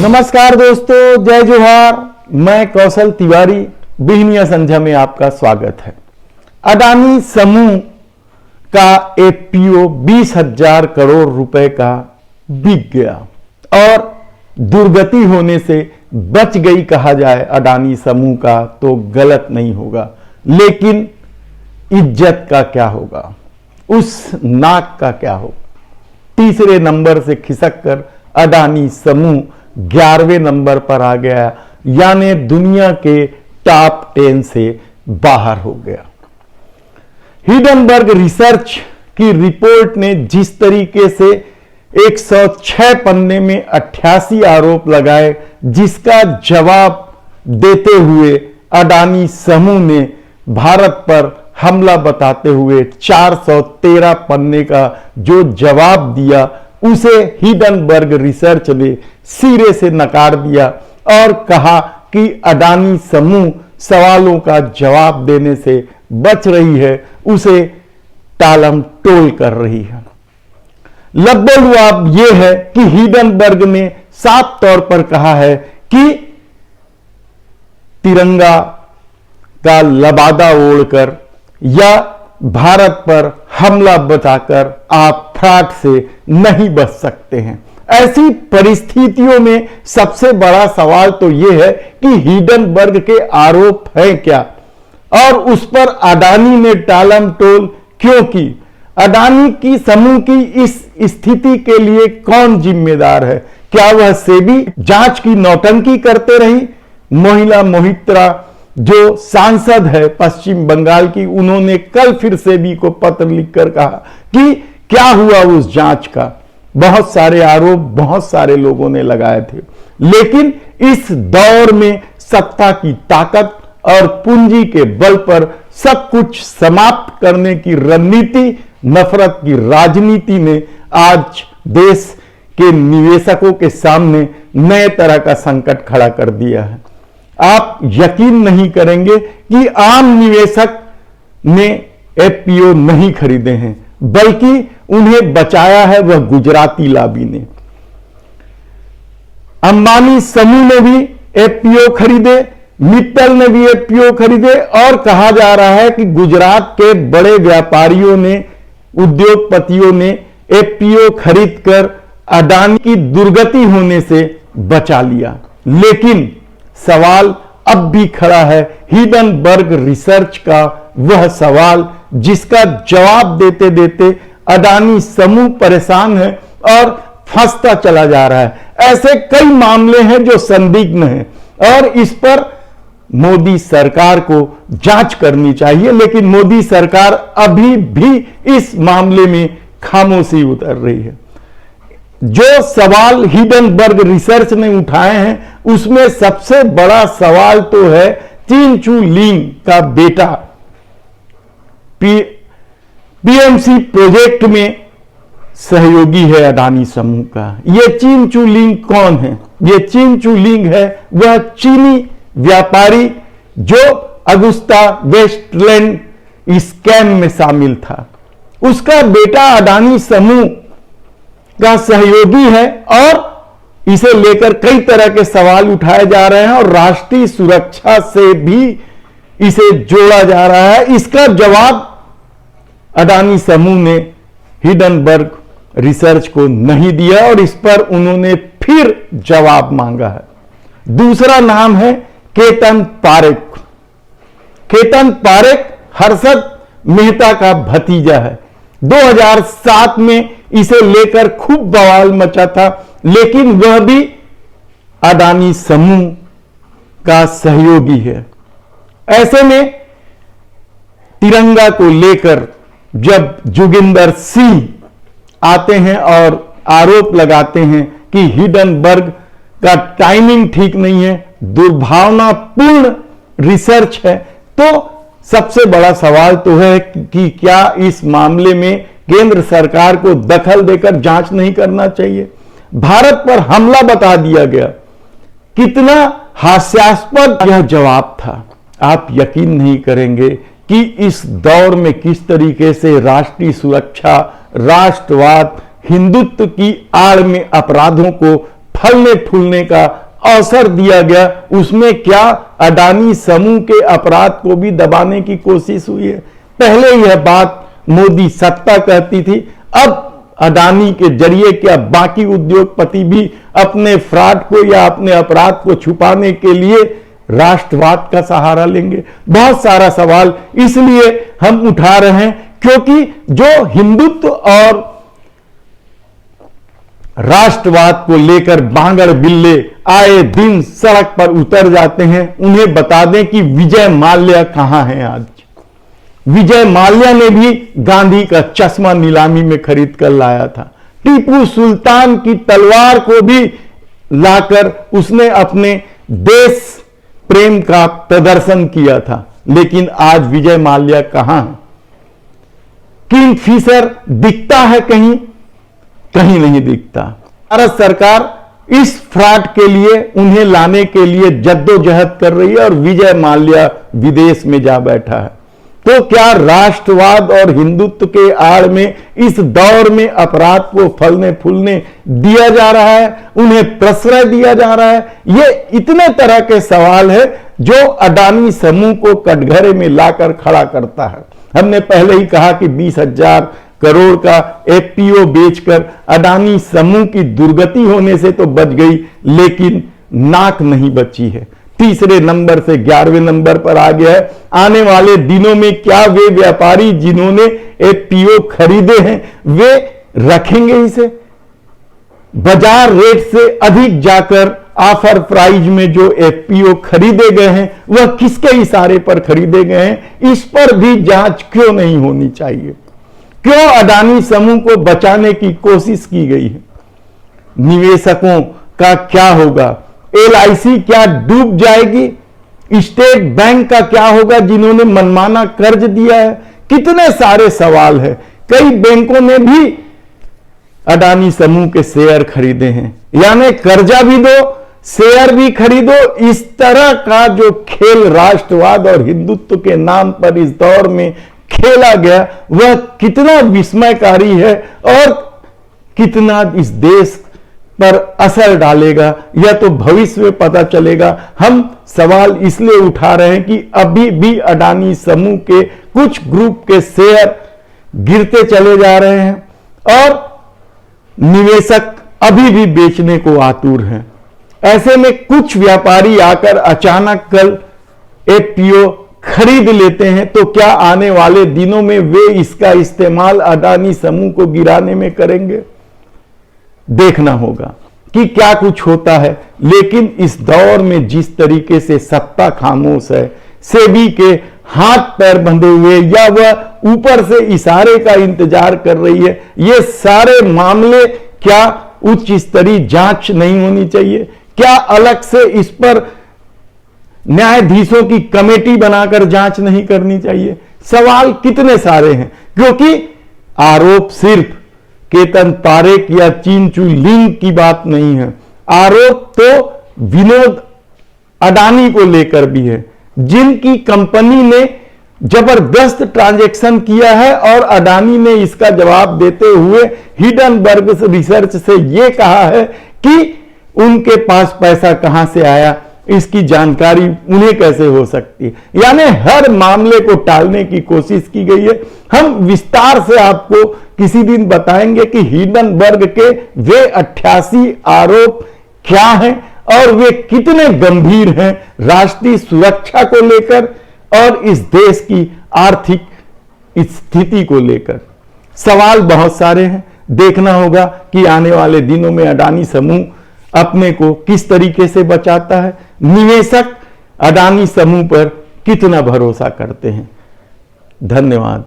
नमस्कार दोस्तों, जय जोहार। मैं कौशल तिवारी बिहनिया संध्या में आपका स्वागत है। अडानी समूह का एफपीओ 20,000 करोड़ रुपए का बिक गया और दुर्गति होने से बच गई कहा जाए अडानी समूह का तो गलत नहीं होगा, लेकिन इज्जत का क्या होगा, उस नाक का क्या होगा। तीसरे नंबर से खिसक कर अडानी समूह 11वें नंबर पर आ गया, यानी दुनिया के टॉप 10 से बाहर हो गया। हिडनबर्ग रिसर्च की रिपोर्ट ने जिस तरीके से 106 पन्ने में 88 आरोप लगाए, जिसका जवाब देते हुए अडानी समूह ने भारत पर हमला बताते हुए 413 पन्ने का जो जवाब दिया, उसे हिडनबर्ग रिसर्च ने सिरे से नकार दिया और कहा कि अडानी समूह सवालों का जवाब देने से बच रही है, उसे टालम टोल कर रही है। लब्बलुआब यह है कि हिडनबर्ग ने साफ तौर पर कहा है कि तिरंगा का लबादा ओढ़कर या भारत पर हमला बताकर आप फ्रॉड से नहीं बच सकते हैं। ऐसी परिस्थितियों में सबसे बड़ा सवाल तो यह है कि हिडनबर्ग के आरोप हैं क्या और उस पर अडानी ने टालम टोल क्यों की। अडानी की समूह की इस स्थिति के लिए कौन जिम्मेदार है? क्या वह सेबी जांच की नौटंकी करते रही? मोहिला मोहित्रा जो सांसद है पश्चिम बंगाल की, उन्होंने कल फिर सेबी को पत्र लिखकर कहा कि क्या हुआ उस जांच का। बहुत सारे आरोप बहुत सारे लोगों ने लगाए थे, लेकिन इस दौर में सत्ता की ताकत और पूंजी के बल पर सब कुछ समाप्त करने की रणनीति, नफरत की राजनीति ने आज देश के निवेशकों के सामने नए तरह का संकट खड़ा कर दिया है। आप यकीन नहीं करेंगे कि आम निवेशक ने एफपीओ नहीं खरीदे हैं, बल्कि उन्हें बचाया है वह गुजराती लॉबी ने। अंबानी समूह ने भी एफपीओ खरीदे, मित्तल ने भी एफपीओ खरीदे और कहा जा रहा है कि गुजरात के बड़े व्यापारियों ने, उद्योगपतियों ने एफपीओ खरीदकर अडानी की दुर्गति होने से बचा लिया। लेकिन सवाल अब भी खड़ा है हिडनबर्ग रिसर्च का, वह सवाल जिसका जवाब देते देते अडानी समूह परेशान है और फंसता चला जा रहा है। ऐसे कई मामले हैं जो संदिग्ध हैं और इस पर मोदी सरकार को जांच करनी चाहिए, लेकिन मोदी सरकार अभी भी इस मामले में खामोशी उतर रही है। जो सवाल हिडनबर्ग रिसर्च ने उठाए हैं, उसमें सबसे बड़ा सवाल तो है चिंचू लिंग का बेटा पीएमसी प्रोजेक्ट में सहयोगी है अडानी समूह का। यह चिंचू लिंग कौन है? यह चिंचू लिंग है वह चीनी व्यापारी जो अगुस्ता वेस्टलैंड स्कैम में शामिल था। उसका बेटा अडानी समूह का सहयोगी है और इसे लेकर कई तरह के सवाल उठाए जा रहे हैं और राष्ट्रीय सुरक्षा से भी इसे जोड़ा जा रहा है। इसका जवाब अडानी समूह ने हिडनबर्ग रिसर्च को नहीं दिया और इस पर उन्होंने फिर जवाब मांगा है। दूसरा नाम है केतन पारेख। केतन पारेख हर्षद मेहता का भतीजा है। 2007 में इसे लेकर खूब बवाल मचा था, लेकिन वह भी अडानी समूह का सहयोगी है। ऐसे में तिरंगा को लेकर जब जोगिंदर सिंह आते हैं और आरोप लगाते हैं कि हिडनबर्ग का टाइमिंग ठीक नहीं है, दुर्भावनापूर्ण रिसर्च है, तो सबसे बड़ा सवाल तो है कि क्या इस मामले में केंद्र सरकार को दखल देकर जांच नहीं करना चाहिए। भारत पर हमला बता दिया गया। कितना हास्यास्पद यह जवाब था। आप यकीन नहीं करेंगे कि इस दौर में किस तरीके से राष्ट्रीय सुरक्षा, राष्ट्रवाद, हिंदुत्व की आड़ में अपराधों को फलने फूलने का अवसर दिया गया, उसमें क्या अडानी समूह के अपराध को भी दबाने की कोशिश हुई है? पहले यह बात मोदी सत्ता कहती थी, अब अडानी के जरिए क्या बाकी उद्योगपति भी अपने फ्रॉड को या अपने अपराध को छुपाने के लिए राष्ट्रवाद का सहारा लेंगे? बहुत सारा सवाल इसलिए हम उठा रहे हैं क्योंकि जो हिंदुत्व और राष्ट्रवाद को लेकर बांगड़ बिल्ले आए दिन सड़क पर उतर जाते हैं, उन्हें बता दें कि विजय माल्या कहां है आज। विजय माल्या ने भी गांधी का चश्मा नीलामी में खरीद कर लाया था। टीपू सुल्तान की तलवार को भी लाकर उसने अपने देश प्रेम का प्रदर्शन किया था, लेकिन आज विजय माल्या कहां है? किंगफिशर दिखता है कहीं? कहीं नहीं दिखता। भारत सरकार इस फ्रॉड के लिए, उन्हें लाने के लिए जद्दोजहद कर रही है और विजय माल्या विदेश में जा बैठा है। तो क्या राष्ट्रवाद और हिंदुत्व के आड़ में इस दौर में अपराध को फलने फूलने दिया जा रहा है, उन्हें प्रश्रय दिया जा रहा है? ये इतने तरह के सवाल है जो अडानी समूह को कटघरे में लाकर खड़ा करता है। हमने पहले ही कहा कि 20,000 करोड़ का एफपीओ बेचकर अडानी समूह की दुर्गति होने से तो बच गई, लेकिन नाक नहीं बची है। तीसरे नंबर से 11वें नंबर पर आ गया है। आने वाले दिनों में क्या वे व्यापारी जिन्होंने एफपीओ खरीदे हैं वे रखेंगे इसे? बाजार रेट से अधिक जाकर ऑफर प्राइस में जो एफपीओ खरीदे गए हैं वह किसके इशारे पर खरीदे गए हैं? इस पर भी जांच क्यों नहीं होनी चाहिए? क्यों अडानी समूह को बचाने की कोशिश की गई है? निवेशकों का क्या होगा? एलआईसी क्या डूब जाएगी? स्टेट बैंक का क्या होगा जिन्होंने मनमाना कर्ज दिया है? कितने सारे सवाल है। कई बैंकों ने भी अडानी समूह के शेयर खरीदे हैं, यानी कर्जा भी दो, शेयर भी खरीदो। इस तरह का जो खेल राष्ट्रवाद और हिंदुत्व के नाम पर इस दौर में खेला गया वह कितना विस्मयकारी है और कितना इस देश पर असर डालेगा यह तो भविष्य में पता चलेगा। हम सवाल इसलिए उठा रहे हैं कि अभी भी अडानी समूह के कुछ ग्रुप के शेयर गिरते चले जा रहे हैं और निवेशक अभी भी बेचने को आतुर हैं। ऐसे में कुछ व्यापारी आकर अचानक कल एफपीओ खरीद लेते हैं, तो क्या आने वाले दिनों में वे इसका इस्तेमाल अडानी समूह को गिराने में करेंगे? देखना होगा कि क्या कुछ होता है। लेकिन इस दौर में जिस तरीके से सत्ता खामोश है, सेबी के हाथ पैर बंधे हुए या वह ऊपर से इशारे का इंतजार कर रही है, ये सारे मामले क्या उच्च स्तरीय जांच नहीं होनी चाहिए? क्या अलग से इस पर न्यायाधीशों की कमेटी बनाकर जांच नहीं करनी चाहिए? सवाल कितने सारे हैं, क्योंकि आरोप सिर्फ केतन पारेख या चिंचू लिंग की बात नहीं है। आरोप तो विनोद अडानी को लेकर भी है, जिनकी कंपनी ने जबरदस्त ट्रांजैक्शन किया है और अडानी ने इसका जवाब देते हुए हिडनबर्ग रिसर्च से यह कहा है कि उनके पास पैसा कहां से आया, इसकी जानकारी उन्हें कैसे हो सकती है। यानी हर मामले को टालने की कोशिश की गई है। हम विस्तार से आपको किसी दिन बताएंगे कि हिडनबर्ग के वे 88 आरोप क्या हैं और वे कितने गंभीर हैं राष्ट्रीय सुरक्षा को लेकर और इस देश की आर्थिक स्थिति को लेकर। सवाल बहुत सारे हैं। देखना होगा कि आने वाले दिनों में अडानी समूह अपने को किस तरीके से बचाता है, निवेशक अडानी समूह पर कितना भरोसा करते हैं। धन्यवाद।